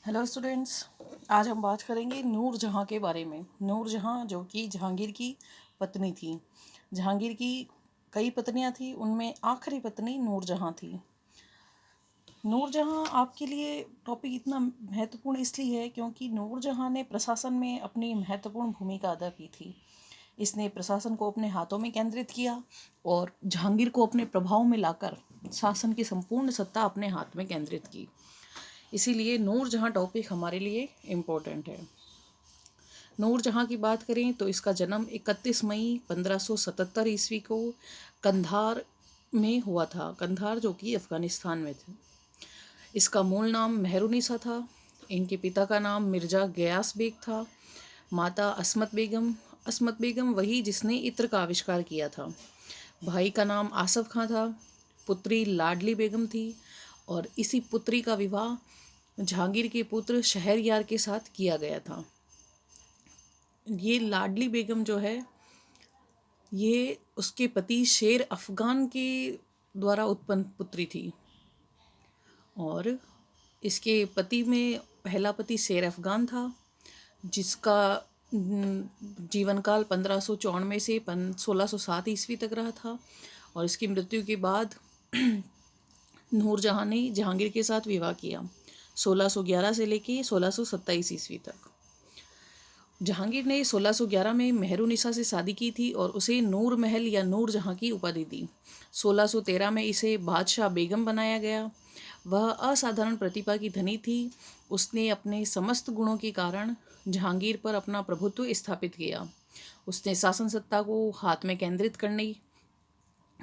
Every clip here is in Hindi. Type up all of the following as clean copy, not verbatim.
Hello students. आज हम बात करेंगे नूर जहाँ के बारे में। नूर जहाँ जो कि जहांगीर की पत्नी थी। जहांगीर की कई पत्नियां थी, उनमें आखिरी पत्नी नूर जहाँ थी। नूर जहाँ आपके लिए टॉपिक इतना महत्वपूर्ण इसलिए है क्योंकि नूर जहाँ ने प्रशासन में अपनी महत्वपूर्ण भूमिका अदा की थी। इसने प्रशासन को अपने हाथों में केंद्रित किया और जहांगीर को अपने प्रभाव में लाकर शासन की संपूर्ण सत्ता अपने हाथ में केंद्रित की। इसीलिए नूर जहाँ टॉपिक हमारे लिए इम्पोर्टेंट है। नूर जहाँ की बात करें तो इसका जन्म 31 मई 1577 ईस्वी को कंधार में हुआ था। कंधार जो कि अफ़गानिस्तान में थे। इसका मूल नाम मेहरुनिसा था। इनके पिता का नाम मिर्ज़ा गयास बेग था। माता अस्मत बेगम। अस्मत बेगम वही जिसने इत्र का आविष्कार किया था। भाई का नाम आसफ खां था। पुत्री लाडली बेगम थी और इसी पुत्री का विवाह जहांगीर के पुत्र शहरयार के साथ किया गया था। ये लाडली बेगम जो है, ये उसके पति शेर अफगान के द्वारा उत्पन्न पुत्री थी और इसके पति में पहला पति शेर अफगान था, जिसका जीवन काल 1594 से 1607 ईस्वी तक रहा था। और इसकी मृत्यु के बाद नूरजहाँ ने जहांगीर के साथ विवाह किया 1611 से लेके 1627 ईस्वी तक। जहांगीर ने 1611 में मेहरुनिसा से शादी की थी और उसे नूर महल या नूर जहाँ की उपाधि दी। 1613 में इसे बादशाह बेगम बनाया गया। वह असाधारण प्रतिभा की धनी थी। उसने अपने समस्त गुणों के कारण जहांगीर पर अपना प्रभुत्व स्थापित किया। उसने शासन सत्ता को हाथ में केंद्रित करने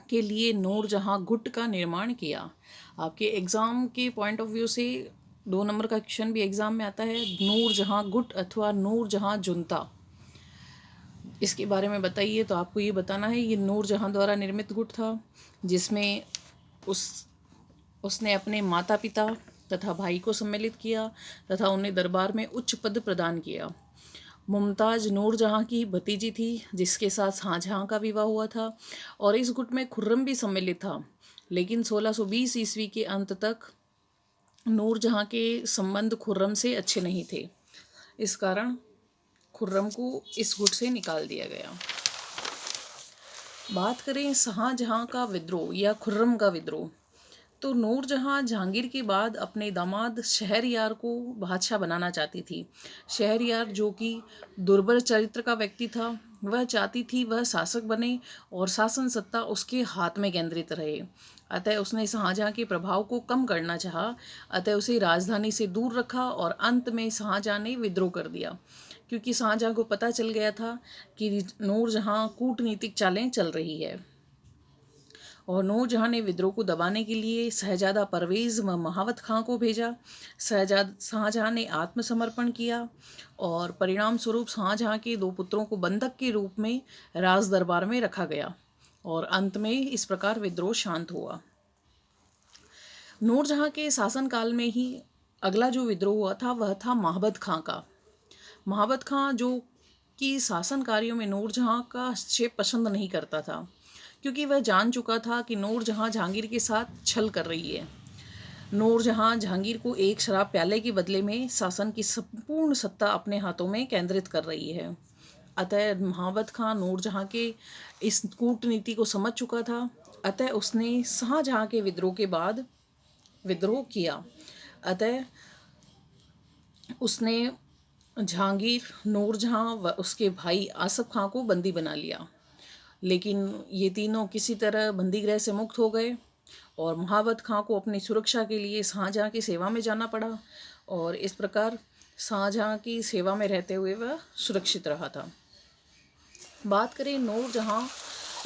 के लिए नूर जहाँ गुट का निर्माण किया। आपके एग्ज़ाम के पॉइंट ऑफ व्यू से 2 नंबर का क्वेश्चन भी एग्ज़ाम में आता है, नूर जहाँ गुट अथवा नूर जहाँ जुनता। इसके बारे में बताइए। तो आपको ये बताना है, ये नूर जहाँ द्वारा निर्मित गुट था जिसमें उसने अपने माता पिता तथा भाई को सम्मिलित किया तथा उन्हें दरबार में उच्च पद प्रदान किया। मुमताज़ नूर जहाँ की भतीजी थी जिसके साथ शाहजहाँ का विवाह हुआ था और इस गुट में खुर्रम भी सम्मिलित था। लेकिन 1620 ईस्वी के अंत तक नूर जहाँ के संबंध खुर्रम से अच्छे नहीं थे। इस कारण खुर्रम को इस गुट से निकाल दिया गया। बात करें शाहजहाँ का विद्रोह या खुर्रम का विद्रोह, तो नूर जहाँ जहांगीर के बाद अपने दामाद शहरयार को बादशाह बनाना चाहती थी। शहरयार जो कि दुर्बल चरित्र का व्यक्ति था, वह चाहती थी वह शासक बने और शासन सत्ता उसके हाथ में केंद्रित रहे। अतः उसने शाहजहाँ के प्रभाव को कम करना चाहा। अतः उसे राजधानी से दूर रखा और अंत में शाहजहाँ ने विद्रोह कर दिया, क्योंकि शाहजहाँ को पता चल गया था कि नूर जहाँ कूटनीतिक चालें चल रही है। और नूरजहाँ ने विद्रोह को दबाने के लिए शहजादा परवेज़ व महावत खां को भेजा। शाहजहाँ ने आत्मसमर्पण किया और परिणाम स्वरूप शाहजहाँ के 2 पुत्रों को बंधक के रूप में राज दरबार में रखा गया और अंत में इस प्रकार विद्रोह शांत हुआ। नूरजहाँ के शासनकाल में ही अगला जो विद्रोह हुआ था वह था महाबत खां का। महाबत खां जो कि शासन कार्यों में नूरजहाँ का हस्तक्षेप पसंद नहीं करता था, क्योंकि वह जान चुका था कि नूरजहाँ जहांगीर के साथ छल कर रही है। नूरजहाँ जहांगीर को एक शराब प्याले के बदले में शासन की संपूर्ण सत्ता अपने हाथों में केंद्रित कर रही है। अतः महाबत खां नूरजहाँ के इस कूटनीति को समझ चुका था। अतः उसने शाहजहाँ के विद्रोह के बाद विद्रोह किया। अतः उसने जहांगीर, नूरजहाँ व उसके भाई आसफ खां को बंदी बना लिया। लेकिन ये तीनों किसी तरह बंदीगृह से मुक्त हो गए और महाबत खां को अपनी सुरक्षा के लिए शाहजहाँ की सेवा में जाना पड़ा और इस प्रकार शाहजहाँ की सेवा में रहते हुए वह सुरक्षित रहा था। बात करें नूरजहाँ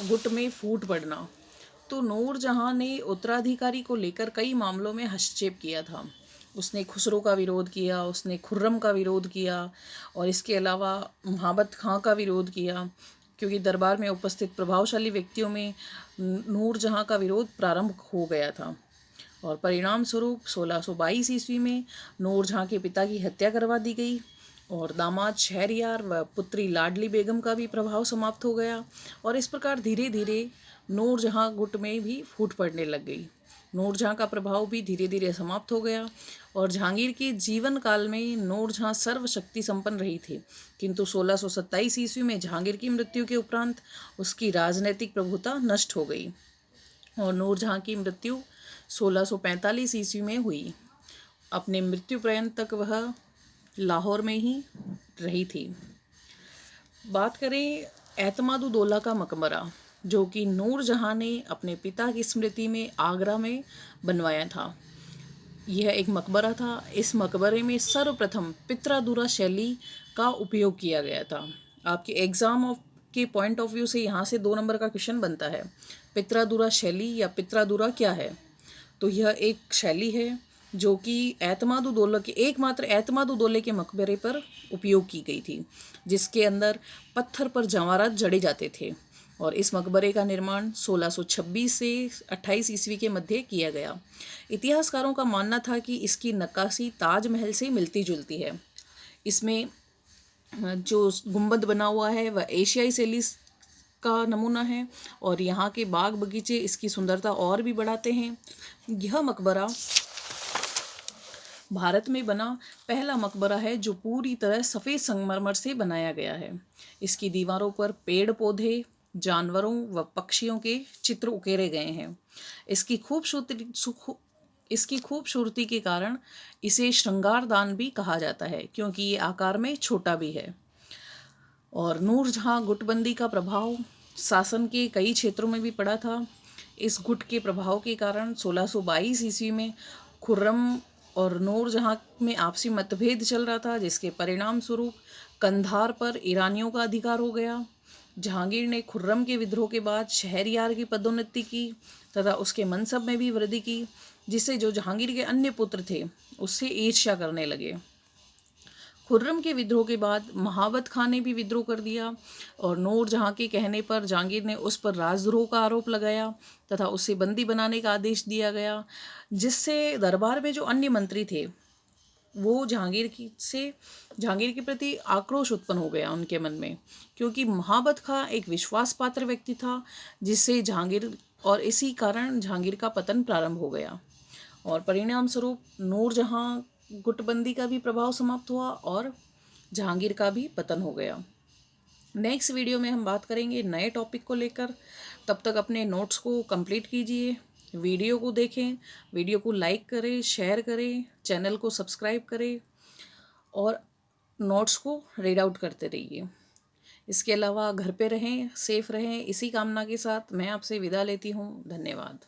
गुट में फूट पड़ना, तो नूरजहाँ ने उत्तराधिकारी को लेकर कई मामलों में हस्तक्षेप किया था। उसने खुसरो का विरोध किया, उसने खुर्रम का विरोध किया और इसके अलावा महाबत खां का विरोध किया, क्योंकि दरबार में उपस्थित प्रभावशाली व्यक्तियों में नूरजहाँ का विरोध प्रारंभ हो गया था। और परिणाम स्वरूप 1622 ईस्वी में नूरजहाँ के पिता की हत्या करवा दी गई और दामाद शहरयार व पुत्री लाडली बेगम का भी प्रभाव समाप्त हो गया और इस प्रकार धीरे धीरे नूरजहाँ गुट में भी फूट पड़ने लग गई। नूरजहाँ का प्रभाव भी धीरे धीरे समाप्त हो गया और जहांगीर के जीवन काल में नूरजहाँ सर्वशक्ति संपन्न रही थी, किंतु 1627 ईस्वी में जहांगीर की मृत्यु के उपरांत उसकी राजनैतिक प्रभुता नष्ट हो गई और नूरजहाँ की मृत्यु 1645 ईस्वी में हुई। अपने मृत्यु पर्यंत तक वह लाहौर में ही रही थी। बात करें एतमादुद्दौला का मकबरा, जो कि नूरजहाँ ने अपने पिता की स्मृति में आगरा में बनवाया था। यह एक मकबरा था। इस मकबरे में सर्वप्रथम पित्रादुरा शैली का उपयोग किया गया था। आपके एग्जाम के पॉइंट ऑफ व्यू से यहाँ से 2 नंबर का क्वेश्चन बनता है। पित्रादुरा शैली या पित्रादुरा क्या है? तो यह एक शैली है जो कि एतमादुद्दौला के एकमात्र एतमादुद्दौले के मकबरे पर उपयोग की गई थी, जिसके अंदर पत्थर पर जवाहरात जड़े जाते थे और इस मकबरे का निर्माण 1626 से 28 ईस्वी के मध्य किया गया। इतिहासकारों का मानना था कि इसकी नक्काशी ताजमहल से मिलती जुलती है। इसमें जो गुंबद बना हुआ है वह एशियाई शैली का नमूना है और यहाँ के बाग बगीचे इसकी सुंदरता और भी बढ़ाते हैं। यह मकबरा भारत में बना पहला मकबरा है जो पूरी तरह सफ़ेद संगमरमर से बनाया गया है। इसकी दीवारों पर पेड़ पौधे, जानवरों व पक्षियों के चित्र उकेरे गए हैं। इसकी खूबसूरती के कारण इसे श्रृंगारदान भी कहा जाता है, क्योंकि ये आकार में छोटा भी है। और नूरजहाँ गुटबंदी का प्रभाव शासन के कई क्षेत्रों में भी पड़ा था। इस गुट के प्रभाव के कारण 1622 ईस्वी में खुर्रम और नूरजहाँ में आपसी मतभेद चल रहा था, जिसके परिणाम स्वरूप कंधार पर ईरानियों का अधिकार हो गया। जहांगीर ने खुर्रम के विद्रोह के बाद शहरयार की पदोन्नति की तथा उसके मनसब में भी वृद्धि की, जिससे जो जहांगीर के अन्य पुत्र थे उससे ईर्ष्या करने लगे। खुर्रम के विद्रोह के बाद महाबत खां ने भी विद्रोह कर दिया और नूरजहाँ के कहने पर जहांगीर ने उस पर राजद्रोह का आरोप लगाया तथा उसे बंदी बनाने का आदेश दिया गया, जिससे दरबार में जो अन्य मंत्री थे वो जहांगीर के प्रति आक्रोश उत्पन्न हो गया उनके मन में, क्योंकि महाबत खां एक विश्वास पात्र व्यक्ति था जिससे जहांगीर, और इसी कारण जहांगीर का पतन प्रारंभ हो गया और परिणाम स्वरूप नूरजहाँ गुटबंदी का भी प्रभाव समाप्त हुआ और जहांगीर का भी पतन हो गया। नेक्स्ट वीडियो में हम बात करेंगे नए टॉपिक को लेकर। तब तक अपने नोट्स को कंप्लीट कीजिए, वीडियो को देखें, वीडियो को लाइक करें, शेयर करें, चैनल को सब्सक्राइब करें और नोट्स को रीड आउट करते रहिए। इसके अलावा घर पे रहें, सेफ रहें, इसी कामना के साथ मैं आपसे विदा लेती हूँ। धन्यवाद।